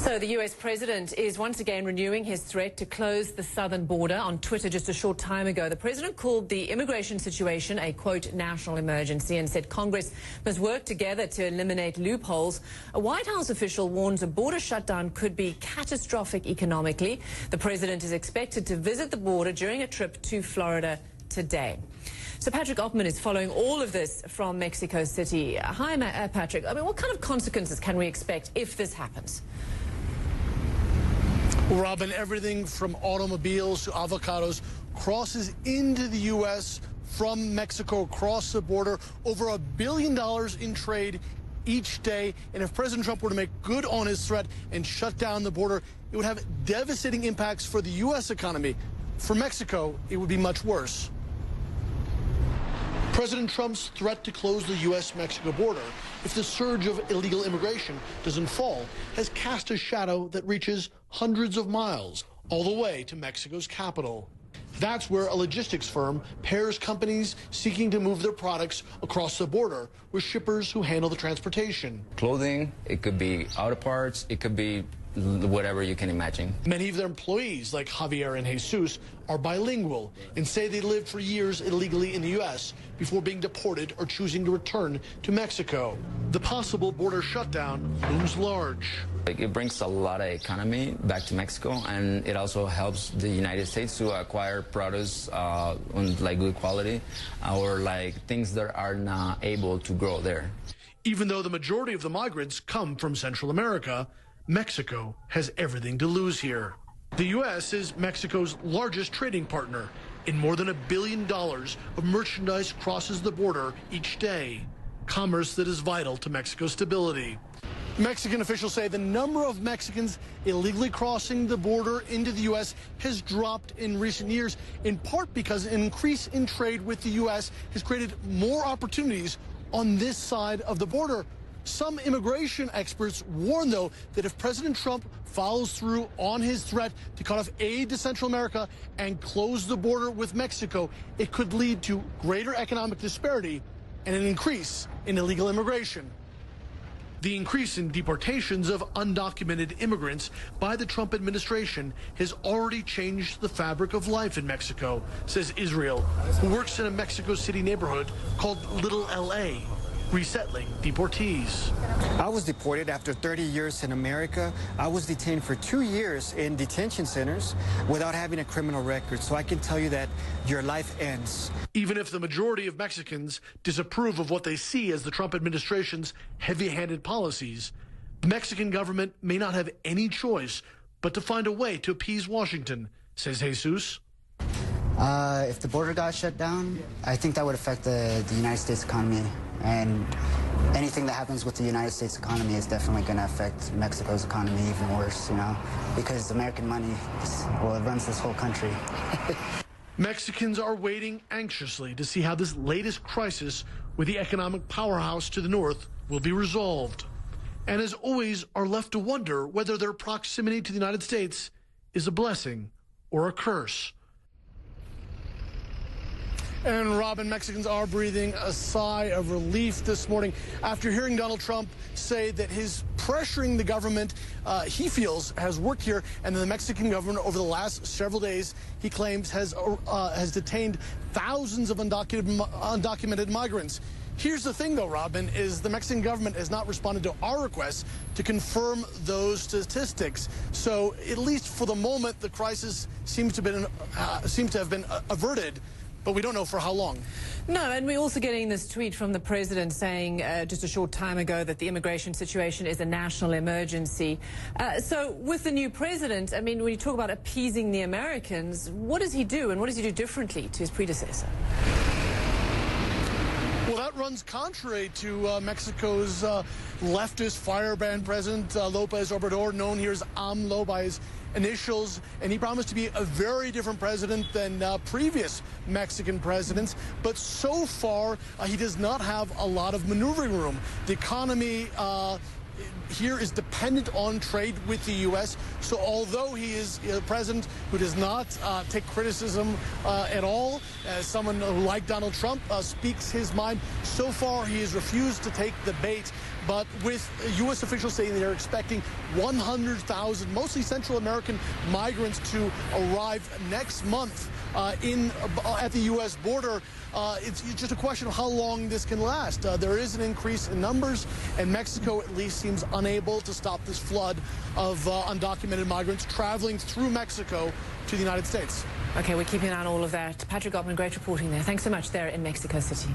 So the US president is once again renewing his threat to close the southern border. On Twitter just a short time ago, the president called the immigration situation a, quote, national emergency and said Congress must work together to eliminate loopholes. A White House official warns a border shutdown could be catastrophic economically. The president is expected to visit the border during a trip to Florida today. So Patrick Oppmann is following all of this from Mexico City. Hi, Patrick. I mean, what kind of consequences can we expect if this happens? Well, Robin, everything from automobiles to avocados crosses into the U.S. from Mexico across the border. Over $1 billion in trade each day. And if President Trump were to make good on his threat and shut down the border, it would have devastating impacts for the U.S. economy. For Mexico, it would be much worse. President Trump's threat to close the U.S.-Mexico border, if the surge of illegal immigration doesn't fall, has cast a shadow that reaches hundreds of miles, all the way to Mexico's capital. That's where a logistics firm pairs companies seeking to move their products across the border with shippers who handle the transportation. Clothing, it could be auto parts, it could be whatever you can imagine. Many of their employees, like Javier and Jesus, are bilingual and say they lived for years illegally in the U.S. before being deported or choosing to return to Mexico. The possible border shutdown looms large. It brings a lot of economy back to Mexico, and it also helps the United States to acquire products on good quality or things that are not able to grow there. Even though the majority of the migrants come from Central America, Mexico has everything to lose here. The U.S. is Mexico's largest trading partner, and more than $1 billion of merchandise crosses the border each day, commerce that is vital to Mexico's stability. Mexican officials say the number of Mexicans illegally crossing the border into the U.S. has dropped in recent years, in part because an increase in trade with the U.S. has created more opportunities on this side of the border. Some immigration experts warn, though, that if President Trump follows through on his threat to cut off aid to Central America and close the border with Mexico, it could lead to greater economic disparity and an increase in illegal immigration. The increase in deportations of undocumented immigrants by the Trump administration has already changed the fabric of life in Mexico, says Israel, who works in a Mexico City neighborhood called Little L.A., resettling deportees. I was deported after 30 years in America. I was detained for 2 years in detention centers without having a criminal record. So I can tell you that your life ends. Even if the majority of Mexicans disapprove of what they see as the Trump administration's heavy-handed policies, the Mexican government may not have any choice but to find a way to appease Washington, says Jesus. If the border got shut down, I think that would affect the United States economy. And anything that happens with the United States economy is definitely going to affect Mexico's economy even worse, you know, because American money, it runs this whole country. Mexicans are waiting anxiously to see how this latest crisis with the economic powerhouse to the north will be resolved. And as always, are left to wonder whether their proximity to the United States is a blessing or a curse. And Robin, Mexicans are breathing a sigh of relief this morning after hearing Donald Trump say that his pressuring the government he feels has worked here, and the Mexican government over the last several days, he claims, has detained thousands of undocumented migrants. Here's the thing, though, Robin, is the Mexican government has not responded to our request to confirm those statistics. So at least for the moment, the crisis seems to have been averted. But we don't know for how long. No, and we're also getting this tweet from the president saying just a short time ago that the immigration situation is a national emergency. So with the new president, I mean, when you talk about appeasing the Americans, what does he do, and what does he do differently to his predecessor? Well, that runs contrary to Mexico's leftist firebrand president, López Obrador, known here as AMLO by his initials, and he promised to be a very different president than previous Mexican presidents. But so far, he does not have a lot of maneuvering room. The economy here is dependent on trade with the U.S. So although he is a president who does not take criticism at all, as someone like Donald Trump speaks his mind, so far he has refused to take the bait but with U.S. officials saying they're expecting 100,000, mostly Central American migrants to arrive next month at the U.S. border. It's just a question of how long this can last. There is an increase in numbers, and Mexico at least seems unable to stop this flood of undocumented migrants traveling through Mexico to the United States. Okay, we're keeping an eye on all of that. Patrick Gottman, great reporting there. Thanks so much there in Mexico City.